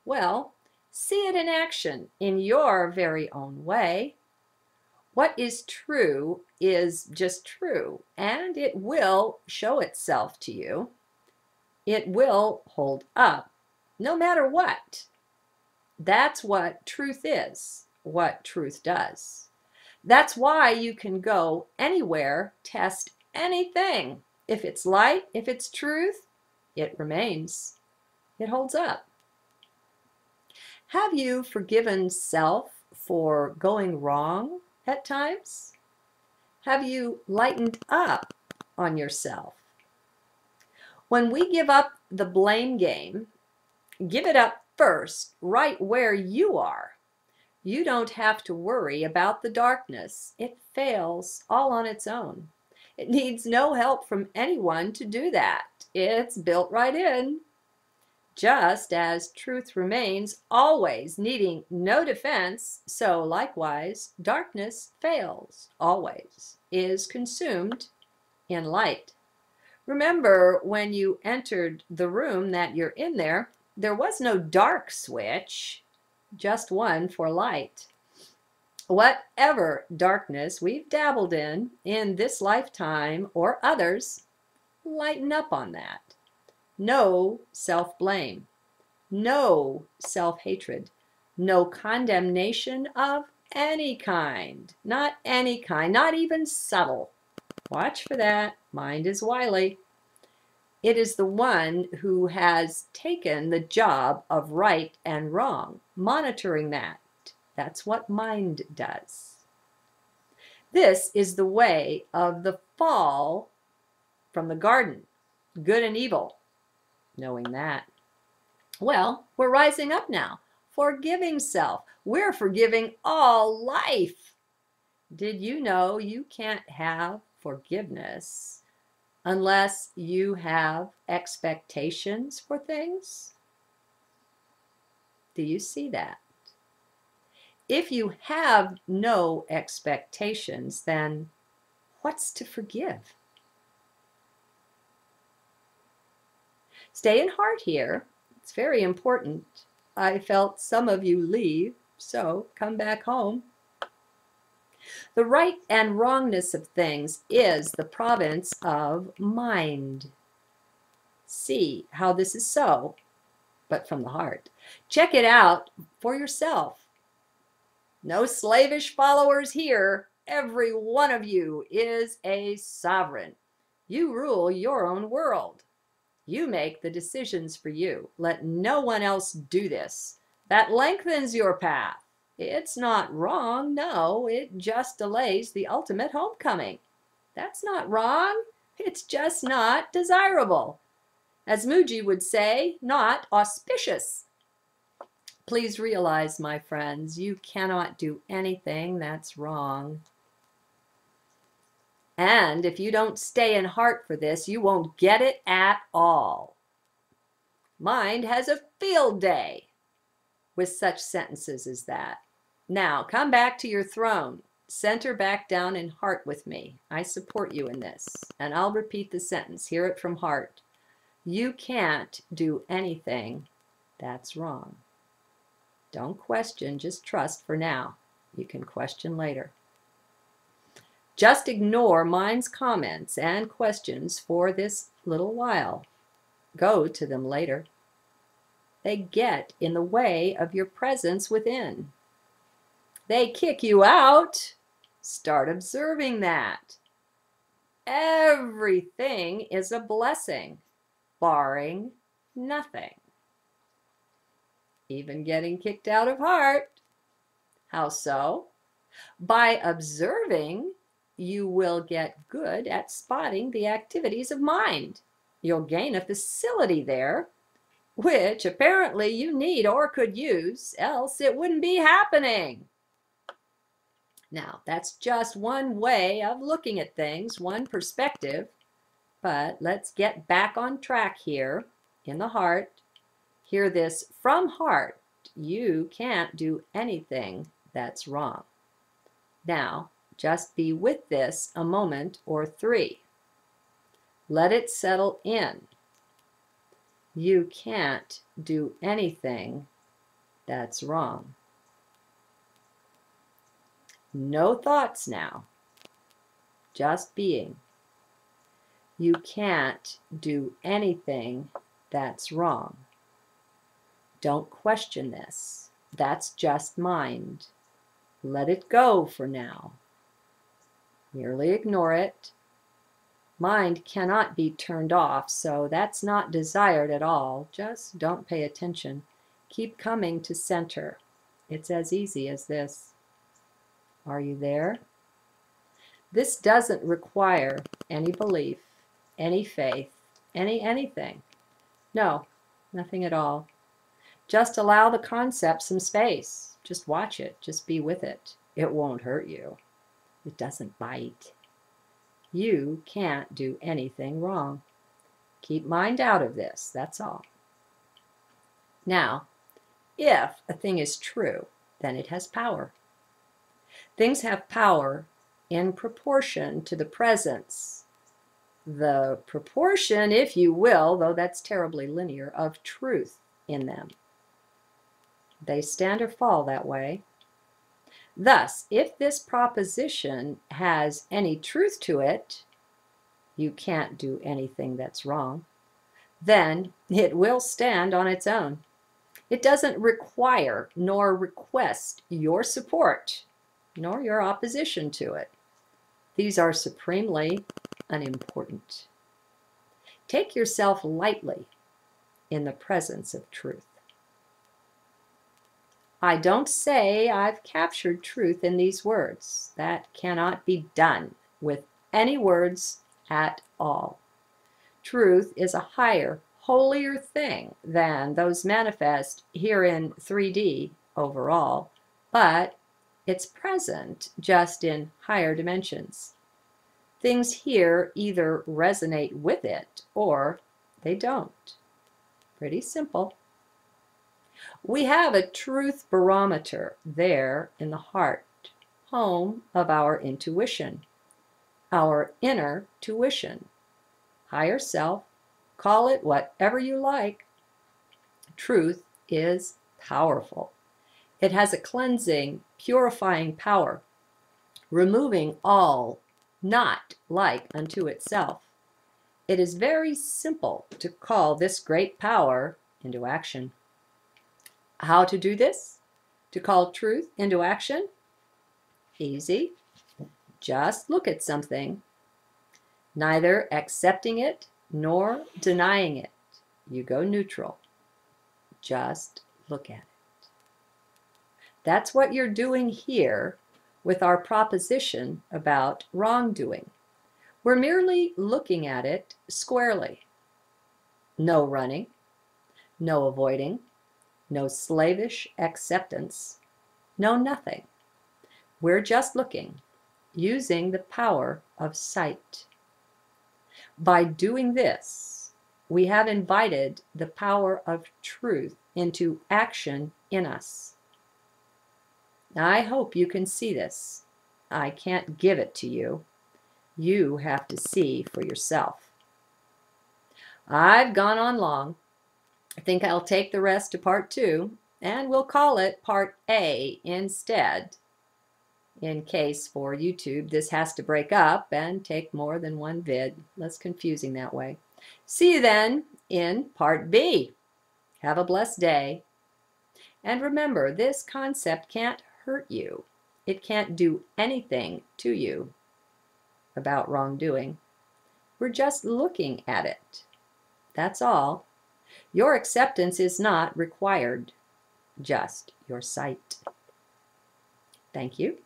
Well, see it in action in your very own way. What is true is just true, and it will show itself to you. It will hold up, no matter what. That's what truth is, what truth does. That's why you can go anywhere, test anything. If it's light, if it's truth, it remains. It holds up. Have you forgiven self for going wrong at times? Have you lightened up on yourself? When we give up the blame game, give it up first, right where you are. You don't have to worry about the darkness. It fails all on its own. It needs no help from anyone to do that. It's built right in. Just as truth remains, always needing no defense, so likewise darkness fails, always, is consumed in light. Remember, when you entered the room that you're in there was no dark switch, just one for light. Whatever darkness we've dabbled in this lifetime or others, lighten up on that. No self-blame, no self-hatred, no condemnation of any kind, not even subtle. Watch for that. Mind is wily. It is the one who has taken the job of right and wrong, monitoring that. That's what mind does. This is the way of the fall from the garden, good and evil. Knowing that, well, we're rising up now, forgiving self. We're forgiving all life. Did you know you can't have forgiveness unless you have expectations for things? Do you see that? If you have no expectations, then what's to forgive? Stay in heart here. It's very important. I felt some of you leave, so come back home. The right and wrongness of things is the province of mind. See how this is so, but from the heart. Check it out for yourself. No slavish followers here. Every one of you is a sovereign. You rule your own world. You make the decisions for you. Let no one else do this. That lengthens your path. It's not wrong, no, it just delays the ultimate homecoming. That's not wrong, it's just not desirable. As Muji would say, not auspicious. Please realize, my friends, you cannot do anything that's wrong. And if you don't stay in heart for this, you won't get it at all. Mind has a field day with such sentences as that. Now, come back to your throne. Center back down in heart with me. I support you in this. And I'll repeat the sentence. Hear it from heart. You can't do anything that's wrong. Don't question, just trust for now. You can question later. Just ignore mind's comments and questions for this little while. Go to them later. They get in the way of your presence within. They kick you out. Start observing that. Everything is a blessing, barring nothing. Even getting kicked out of heart. How so? By observing, you will get good at spotting the activities of mind. You'll gain a facility there, which apparently you need or could use, else it wouldn't be happening. Now, that's just one way of looking at things, one perspective, but let's get back on track here in the heart. Hear this from heart. You can't do anything that's wrong. Now, just be with this a moment or three. Let it settle in. You can't do anything that's wrong. No thoughts now, just being. You can't do anything that's wrong. Don't question this. That's just mind. Let it go for now. Merely ignore it. Mind cannot be turned off, so that's not desired at all. Just don't pay attention. Keep coming to center. It's as easy as this. Are you there? This doesn't require any belief, any faith, anything. No, nothing at all. Just allow the concept some space. Just watch it. Just be with it. It won't hurt you. It doesn't bite. You can't do anything wrong. Keep mind out of this, that's all. Now, if a thing is true, then it has power. Things have power in proportion to the presence. The proportion, if you will, though that's terribly linear, of truth in them. They stand or fall that way. Thus, if this proposition has any truth to it, you can't do anything that's wrong, then it will stand on its own. It doesn't require nor request your support, nor your opposition to it. These are supremely unimportant. Take yourself lightly in the presence of truth. I don't say I've captured truth in these words. That cannot be done with any words at all. Truth is a higher, holier thing than those manifest here in 3D overall, but it's present just in higher dimensions. Things here either resonate with it or they don't. Pretty simple. We have a truth barometer there in the heart, home of our intuition, our inner tuition, higher self, call it whatever you like. Truth is powerful. It has a cleansing, purifying power, removing all not like unto itself. It is very simple to call this great power into action. How to do this? To call truth into action? Easy. Just look at something, neither accepting it nor denying it. You go neutral. Just look at it. That's what you're doing here with our proposition about wrongdoing. We're merely looking at it squarely. No running, no avoiding, no slavish acceptance, no nothing. We're just looking, using the power of sight. By doing this, we have invited the power of truth into action in us. Now, I hope you can see this. I can't give it to you. You have to see for yourself. I've gone on long. I think I'll take the rest to part 2, and we'll call it part A instead. In case for YouTube, this has to break up and take more than one vid. Less confusing that way. See you then in part B. Have a blessed day. And remember, this concept can't hurt you. It can't do anything to you about wrongdoing. We're just looking at it. That's all. Your acceptance is not required, just your sight. Thank you.